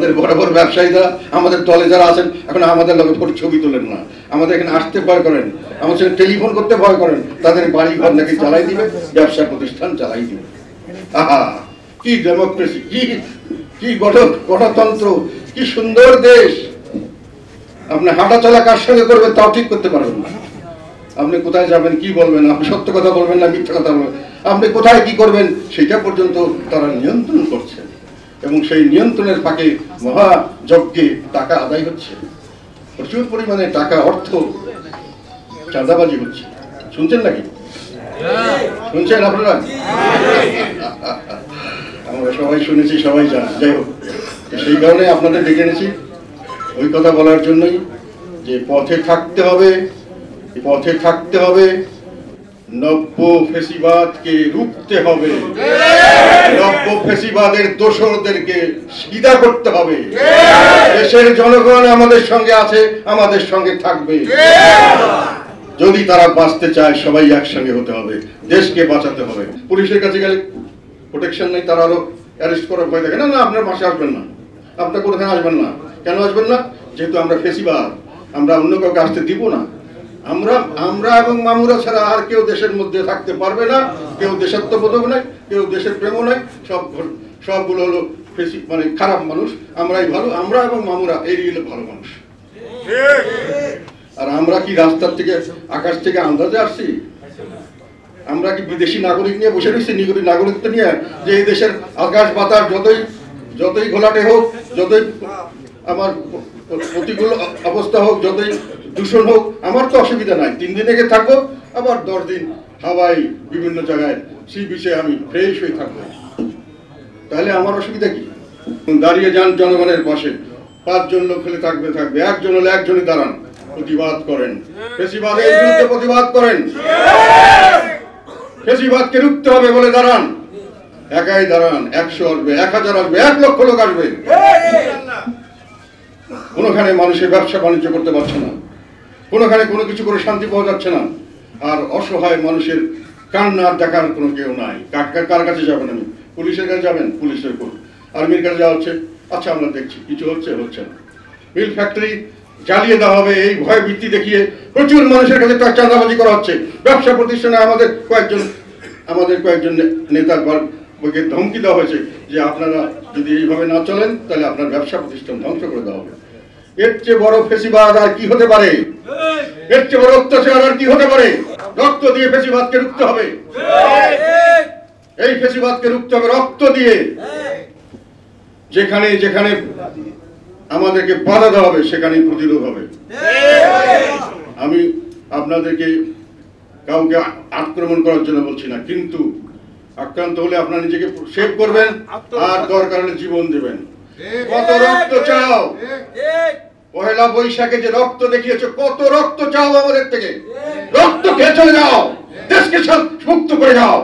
আমাদের বড় বড় ব্যবসায়ীরা আমাদের দলে যারা আছেন এখন আমাদের লোকে ফটো ছবি তোলেন না, আমাদের এখানে আসতে ভয় করেন, আমার সঙ্গে টেলিফোন করতে ভয় করেন, তাদের বাড়ি ঘর নাকি চালাই দিবে, ব্যবসা প্রতিষ্ঠান চালাই দিবে। আহা, কি ডেমোক্রেসি, কি গণতন্ত্র, কি সুন্দর দেশ। আপনি হাঁটা চলা কার সঙ্গে করবেন তাও ঠিক করতে পারবেন না। আপনি কোথায় যাবেন, কি বলবেন, আপনি সত্য কথা বলবেন না মিথ্যা কথা বলবেন, আপনি কোথায় কি করবেন সেটা পর্যন্ত তারা নিয়ন্ত্রণ করছে। এবং সেই নিয়ন্ত্রণের ফাঁকে মহাযজ্ঞে টাকা আদায় হচ্ছে, প্রচুর পরিমাণে টাকা, অর্থ চাঁদাবাজি হচ্ছে। শুনছেন নাকি? শুনছেন আপনারা? আমরা সবাই শুনেছি, সবাই জানি। যাই হোক, সেই কারণে আপনাদের ডেকে এনেছি ওই কথা বলার জন্যই যে পথে থাকতে হবে, পথে থাকতে হবে, নব্য ফেসিবাদকে রুখতে হবে, নব্য ফেসিবাদের দোসরদেরকে সিধা করতে হবে। দেশের জনগণ আমাদের সঙ্গে আছে, আমাদের সঙ্গে থাকবে। যদি তারা বাঁচতে চায় সবাই একসঙ্গে হতে হবে, দেশকে বাঁচাতে হবে। পুলিশের কাছে গেলে প্রোটেকশন নেই, তারা আরো অ্যারেস্ট করার ভয় থাকে। না না, আপনার পাশে আসবেন না, আপনার কোথায় আসবেন না। কেন আসবেন না? যেহেতু আমরা ফেসিবাদ, আমরা অন্য কাউকে আসতে দিব না। আমরা এবং মামুরা ছাড়া আর কেউ দেশের মধ্যে থাকতে পারবে না। কেউ দেশাত্মবোধক নাই, কেউ দেশের প্রেমও নাই, সবগুলো হলো মানে খারাপ মানুষ। আমরাই ভালো, আমরা এবং মামুরা এরই হলো ভালো মানুষ। আর আমরা কি রাস্তার থেকে, আকাশ থেকে আন্দাজে আসছি? আমরা কি বিদেশি নাগরিক নিয়ে বসে রয়েছি, নাগরিকত্ব নিয়ে, যে এই দেশের আকাশ বাতাস যতই ঘোলাটে হোক, যতই আমার প্রতিকূল অবস্থা হোক, যতই দূষণ হোক, আমার তো অসুবিধা নাই। 3 দিন থেকে থাকবো, আবার 10 দিন হাওয়াই বিভিন্ন জায়গায় সি বিচে আমি ফ্রেশ হয়ে থাকবো। তাহলে আমার অসুবিধা কি? দাঁড়িয়ে যান জনগণের পাশে। 5 জন লোক হলে থাকবে, একজন হলে একজনই দাঁড়ান, প্রতিবাদ করেন, ফেসিবাদের বিরুদ্ধে প্রতিবাদ করেন। ফেসিবাদকে রুখতে হবে বলে দাঁড়ান। একাই দাঁড়ান, 100 আসবে, 1000 আসবে, 1 লক্ষ লোক আসবে। কোনোখানে মানুষের ব্যবসা বাণিজ্য করতে পারছে না, কোনোখানে কোনো কিছু করে শান্তি পাওয়া যাচ্ছে না। আর অসহায় মানুষের কান্নার দেখার কোনো কেউ নাই। কার কাছে যাবেন? আমি পুলিশের কাছে যাবেন, পুলিশের উপর আর্মির কাছে যাওয়া হচ্ছে, আচ্ছা আমরা দেখছি, কিছু হচ্ছে না। মিল ফ্যাক্টরি জ্বালিয়ে দেওয়া হবে, এই ভয় ভিত্তি দেখিয়ে প্রচুর মানুষের কাছে চাঁদাবাজি করা হচ্ছে। ব্যবসা প্রতিষ্ঠানে আমাদের কয়েকজন নেতার বইকে ধমকি দেওয়া হয়েছে যে আপনারা যদি এইভাবে না চলেন তাহলে আপনার ব্যবসা প্রতিষ্ঠান ধ্বংস করে দেওয়া হবে। এর চেয়ে বড় ফেসিবাদ আর কি হতে পারে? এর চেয়ে বড় অত্যাচার আর কি হতে পারে? রক্ত দিয়ে ফেসিবাদকে রুখতে হবে। এই ফেসিবাদকে রুখতে হবে রক্ত দিয়ে। যেখানে যেখানে আমাদেরকে বাধা দেওয়া হবে সেখানেই প্রতিরোধ হবে। আমি আপনাদেরকে কাউকে আক্রমণ করার জন্য বলছি না, কিন্তু আক্রান্ত হলে আপনারা নিজেকে সেভ করবেন, আর দরকার হলে জীবন দেবেন। কত রক্ত চাও? পহেলা বৈশাখে যে রক্ত দেখিয়েছো, কত রক্ত চাও আমাদের থেকে? রক্ত খেয়ে চলে যাও, দেশকে মুক্ত করে যাও।